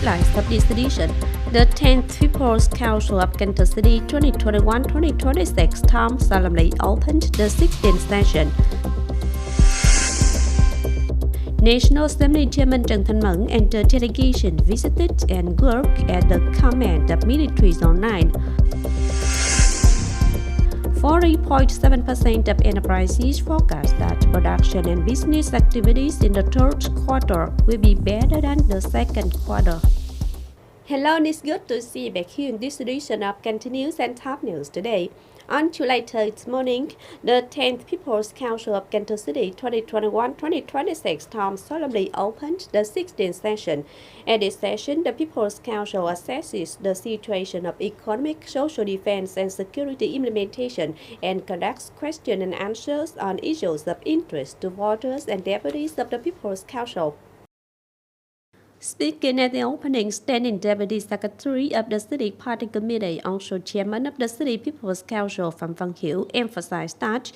highlights of this edition. The 10th People's Council of Cần Thơ City 2021-2026 term solemnly opened the 16th session. National Assembly Chairman Trần Thanh Mẫn and the delegation visited and worked at the command of Military Zone 9. 40.7% of enterprises forecast that production and business activities in the third quarter will be better than the second quarter. Hello, it's good to see you back here in this edition of Continuous and Top News today. On July 3rd morning, the 10th People's Council of Cần Thơ City 2021-2026 term solemnly opened the 16th session. At this session, the People's Council assesses the situation of economic, social defense and security implementation and conducts questions and answers on issues of interest to voters and deputies of the People's Council. Speaking at the opening, Standing Deputy Secretary of the City Party Committee, also Chairman of the City People's Council, Phạm Văn Hiểu, emphasized that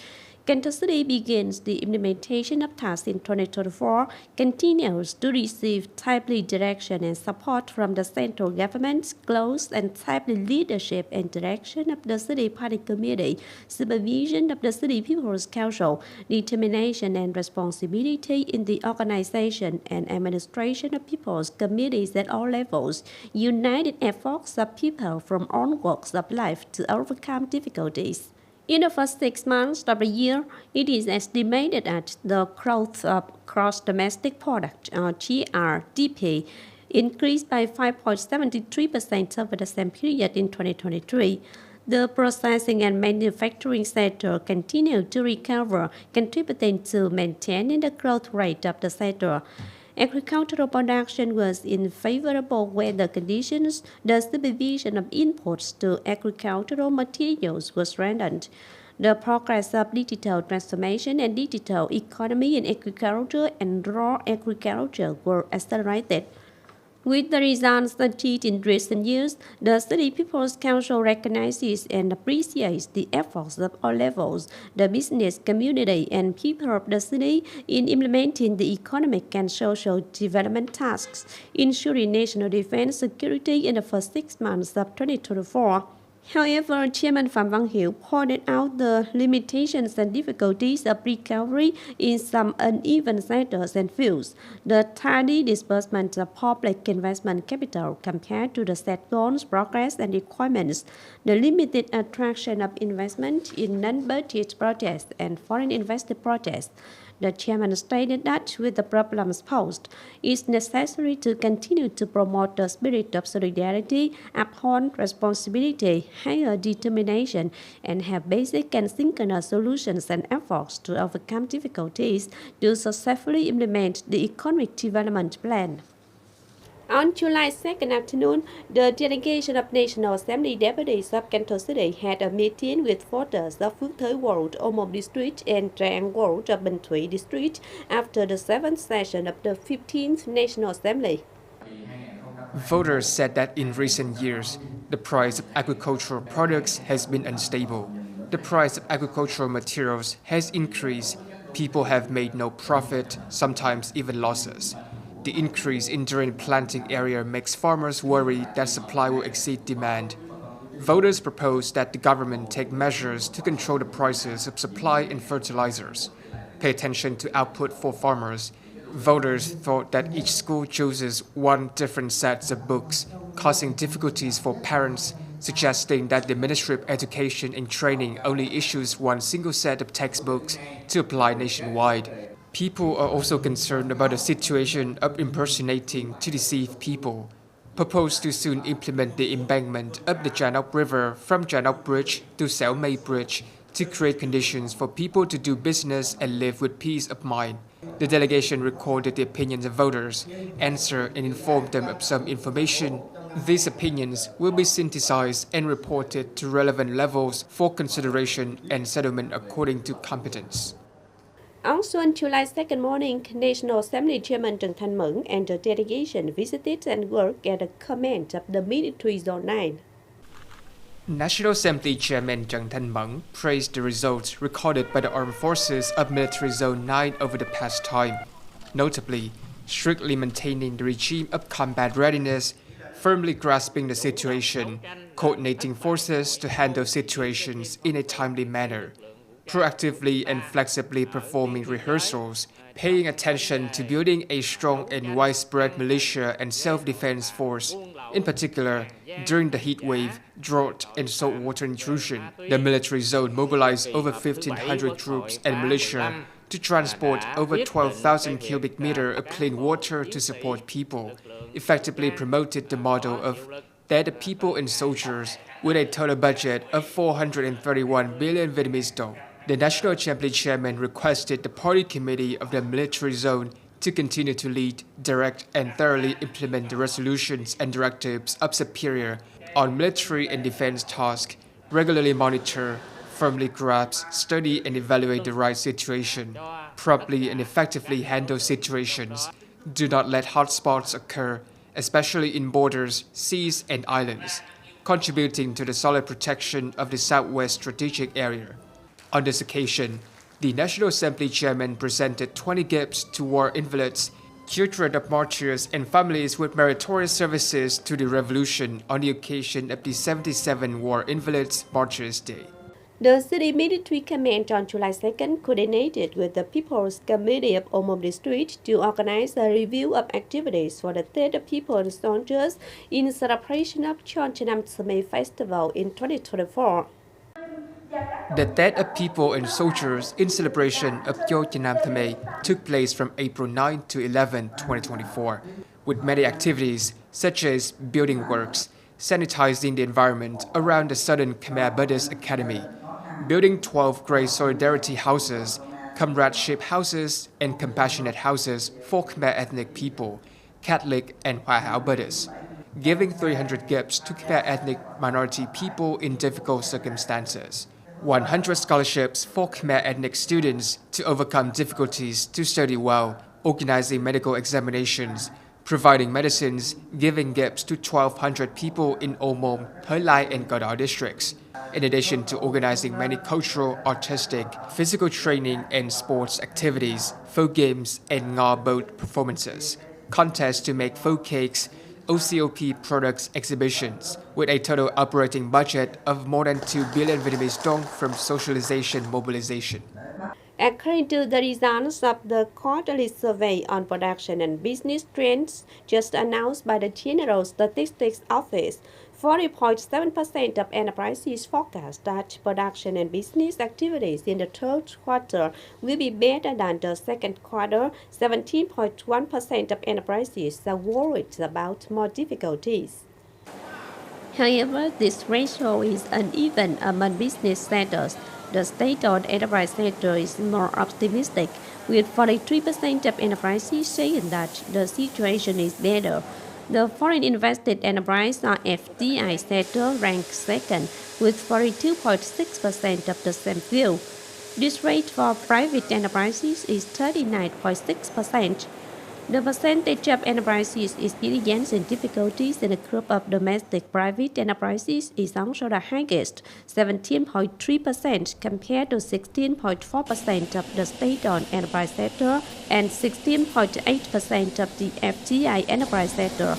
Cần Thơ City begins the implementation of tasks in 2024, continues to receive timely direction and support from the central government, close and timely leadership and direction of the City Party Committee, supervision of the City People's Council, determination and responsibility in the organization and administration of people's committees at all levels, united efforts of people from all walks of life to overcome difficulties. In the first 6 months of the year, it is estimated that the growth of gross domestic product, or GRDP, increased by 5.73% over the same period in 2023. The processing and manufacturing sector continued to recover, contributing to maintaining the growth rate of the sector. Agricultural production was in favorable weather conditions. The supervision of imports to agricultural materials was strengthened. The progress of digital transformation and digital economy in agriculture and raw agriculture were accelerated. With the results achieved in recent years, the City People's Council recognizes and appreciates the efforts of all levels, the business community and people of the city in implementing the economic and social development tasks, ensuring national defense security in the first 6 months of 2024. However, Chairman Phạm Văn Hiểu pointed out the limitations and difficulties of recovery in some uneven sectors and fields, the tardy disbursement of public investment capital compared to the set goals, progress and requirements, the limited attraction of investment in non-budget projects and foreign invested projects. The chairman stated that with the problems posed, it's necessary to continue to promote the spirit of solidarity, uphold responsibility, higher determination, and have basic and synchronous solutions and efforts to overcome difficulties to successfully implement the economic development plan. On July 2nd afternoon, the delegation of National Assembly deputies of Cần Thơ City had a meeting with voters of Phước Thới Ward, Omom District and Trang Ward of Bình Thủy District after the 7th session of the 15th National Assembly. Voters said that in recent years, the price of agricultural products has been unstable. The price of agricultural materials has increased. People have made no profit, sometimes even losses. The increase in during planting area makes farmers worry that supply will exceed demand. Voters proposed that the government take measures to control the prices of supply and fertilizers, pay attention to output for farmers. Voters thought that each school chooses one different sets of books, causing difficulties for parents, suggesting that the Ministry of Education and Training only issues one single set of textbooks to apply nationwide. People are also concerned about the situation of impersonating to deceive people. Proposed to soon implement the embankment of the Janok River from Janok Bridge to Sẻo Mây Bridge to create conditions for people to do business and live with peace of mind. The delegation recorded the opinions of voters, answered and informed them of some information. These opinions will be synthesized and reported to relevant levels for consideration and settlement according to competence. Also on July 2nd morning, National Assembly Chairman Trần Thanh Mẫn and the delegation visited and worked at the command of the Military Zone 9. National Assembly Chairman Trần Thanh Mẫn praised the results recorded by the Armed Forces of Military Zone 9 over the past time. Notably, strictly maintaining the regime of combat readiness, firmly grasping the situation, coordinating forces to handle situations in a timely manner, proactively and flexibly performing rehearsals, paying attention to building a strong and widespread militia and self-defense force. In particular, during the heat wave, drought, and saltwater intrusion, the military zone mobilized over 1,500 troops and militia to transport over 12,000 cubic meters of clean water to support people, effectively promoted the model of that the people and soldiers with a total budget of 431 billion Vietnamese dong. The National Assembly chairman requested the party committee of the military zone to continue to lead, direct, and thoroughly implement the resolutions and directives of Superior on military and defense tasks, regularly monitor, firmly grasp, study, and evaluate the right situation, promptly and effectively handle situations, do not let hotspots occur, especially in borders, seas, and islands, contributing to the solid protection of the Southwest strategic area. On this occasion, the National Assembly chairman presented 20 gifts to war invalids, children of martyrs, and families with meritorious services to the revolution on the occasion of the 77 War Invalids Martyrs Day. The City Military Command on July 2nd coordinated with the People's Committee of Ô Môn District to organize a review of activities for the Tết of People and Soldiers in celebration of Chon Chanam Thmay Festival in 2024. The Tết of People and Soldiers in celebration of Chon Chanam Thmay took place from April 9 to 11, 2024, with many activities such as building works, sanitizing the environment around the Southern Khmer Buddhist Academy, building 12 Great Solidarity Houses, Comradeship Houses, and Compassionate Houses for Khmer ethnic people, Catholic and Hoa Hao Buddhists, giving 300 gifts to Khmer ethnic minority people in difficult circumstances, 100 scholarships for Khmer ethnic students to overcome difficulties to study well, organizing medical examinations, providing medicines, giving gifts to 1,200 people in Ô Môn, Thới Lai, and Cờ Đỏ districts, in addition to organizing many cultural, artistic, physical training and sports activities, folk games, and Nga boat performances, contests to make folk cakes, OCOP products exhibitions, with a total operating budget of more than 2 billion Vietnamese dong from socialization mobilization. According to the results of the quarterly survey on production and business trends just announced by the General Statistics Office, 40.7% of enterprises forecast that production and business activities in the third quarter will be better than the second quarter. 17.1% of enterprises are worried about more difficulties. However, this ratio is uneven among business sectors. The state-owned enterprise sector is more optimistic, with 43% of enterprises saying that the situation is better. The foreign invested enterprise or FDI sector ranks second, with 42.6% of the same view. This rate for private enterprises is 39.6%. The percentage of enterprises experiencing difficulties in the group of domestic private enterprises is also the highest, 17.3% compared to 16.4% of the state-owned enterprise sector and 16.8% of the FDI enterprise sector.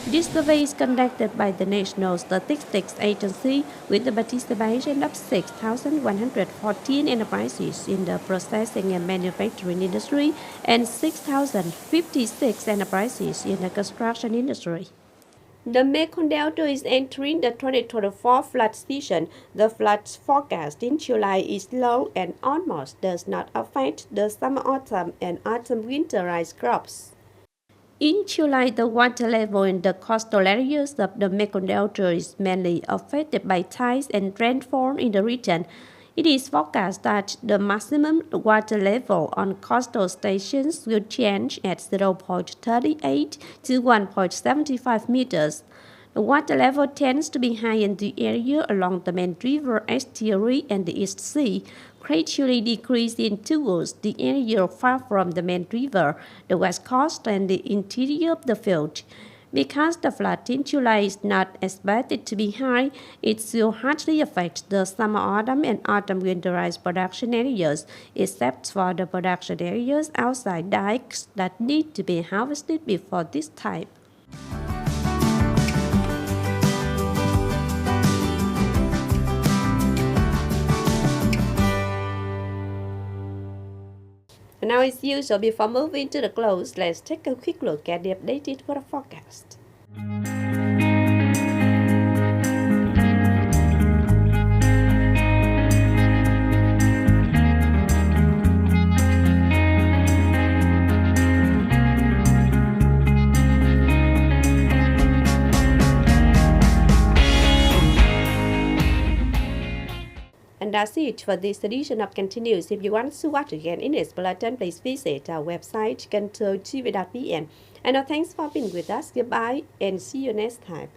This survey is conducted by the National Statistics Agency with the participation of 6,114 enterprises in the processing and manufacturing industry and 6,056 enterprises in the construction industry. The Mekong Delta is entering the 2024 flood season. The flood forecast in July is low and almost does not affect the summer-autumn and autumn-winter rice crops. In July, the water level in the coastal areas of the Mekong Delta is mainly affected by tides and rainfall in the region. It is forecast that the maximum water level on coastal stations will change at 0.38 to 1.75 meters. The water level tends to be high in the area along the main river estuary and the East Sea, gradually decreasing towards the area far from the main river, the west coast, and the interior of the field. Because the flood in July is not expected to be high, it will hardly affect the summer, autumn, and autumn-winter rice production areas, except for the production areas outside dikes that need to be harvested before this time. And now, as usual, before moving to the close, let's take a quick look at the updated weather forecast. And that's it for this edition of Continuous. If you want to watch again in this bulletin, please visit our website, kênh.tv.vn. And now, thanks for being with us. Goodbye and see you next time.